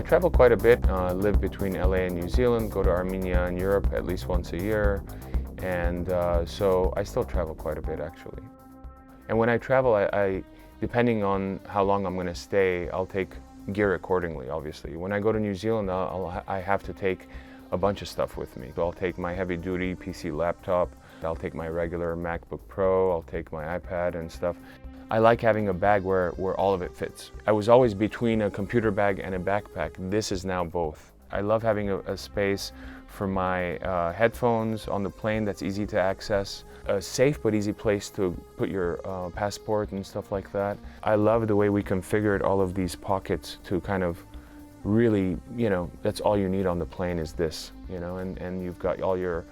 travel quite a bit. I live between LA and New Zealand, go to Armenia and Europe at least once a year. And so I still travel quite a bit, actually. And when I travel, I depending on how long I'm going to stay, I'll take gear accordingly, obviously. When I go to New Zealand, I have to take a bunch of stuff with me. So I'll take my heavy-duty PC laptop, I'll take my regular MacBook Pro, I'll take my iPad and stuff. I like having a bag where all of it fits. I was always between a computer bag and a backpack. This is now both. I love having a space for my headphones on the plane that's easy to access. A safe but easy place to put your passport and stuff like that. I love the way we configured all of these pockets to kind of really, that's all you need on the plane is this, and you've got all your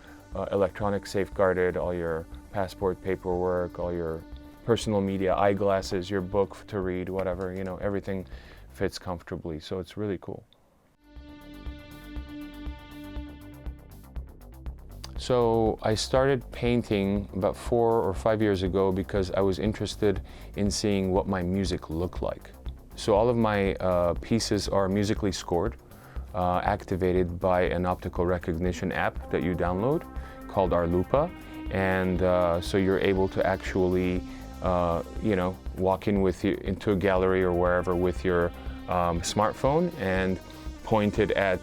electronics safeguarded, all your passport paperwork, all your personal media, eyeglasses, your book to read, whatever, everything fits comfortably, so it's really cool. So I started painting about 4 or 5 years ago because I was interested in seeing what my music looked like. So all of my pieces are musically scored, activated by an optical recognition app that you download called Arlupa. And so you're able to actually, walk into a gallery or wherever with your smartphone and point it at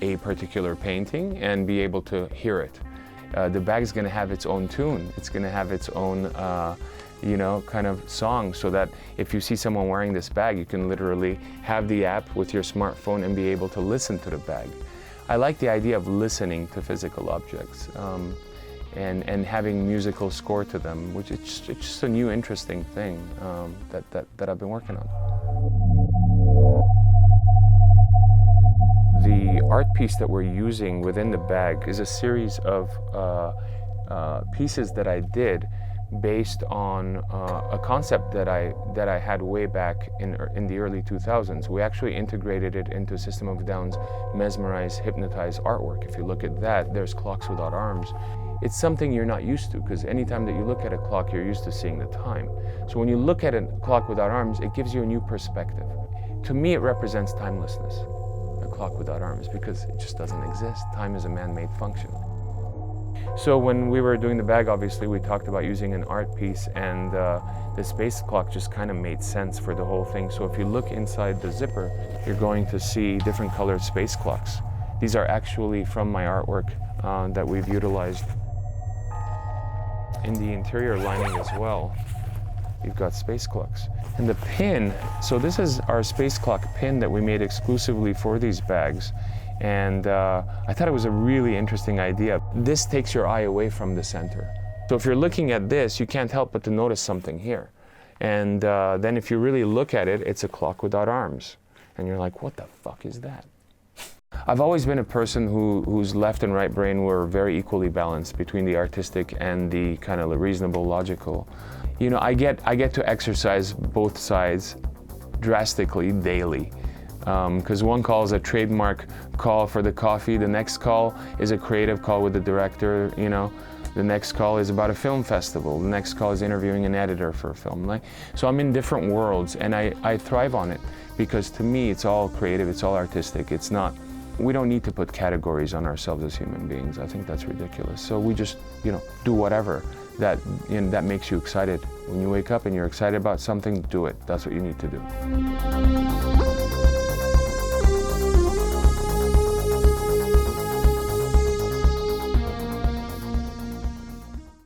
a particular painting and be able to hear it. The bag's going to have its own tune. It's going to have its own, kind of song, so that if you see someone wearing this bag, you can literally have the app with your smartphone and be able to listen to the bag. I like the idea of listening to physical objects and having musical score to them, which it's just a new interesting thing that I've been working on. The art piece that we're using within the bag is a series of pieces that I did based on a concept that I had way back in the early 2000s. We actually integrated it into System of a Down's Mesmerize, Hypnotize artwork. If you look at that, there's clocks without arms. It's something you're not used to, because anytime that you look at a clock, you're used to seeing the time. So when you look at a clock without arms, it gives you a new perspective. To me, it represents timelessness, a clock without arms, because it just doesn't exist. Time is a man-made function. So when we were doing the bag, obviously, we talked about using an art piece, and the space clock just kind of made sense for the whole thing. So if you look inside the zipper, you're going to see different colored space clocks. These are actually from my artwork that we've utilized. In the interior lining as well, you've got space clocks. And the pin, so this is our space clock pin that we made exclusively for these bags. And I thought it was a really interesting idea. This takes your eye away from the center. So if you're looking at this, you can't help but to notice something here. And then if you really look at it, it's a clock without arms. And you're like, what the fuck is that? I've always been a person whose left and right brain were very equally balanced between the artistic and the kind of reasonable, logical. I get to exercise both sides drastically daily. Because one call is a trademark call for the coffee, the next call is a creative call with the director, the next call is about a film festival, the next call is interviewing an editor for a film. So I'm in different worlds, and I thrive on it, because to me it's all creative, it's all artistic. We don't need to put categories on ourselves as human beings. I think that's ridiculous. So we just, do whatever that makes you excited. When you wake up and you're excited about something, do it. That's what you need to do.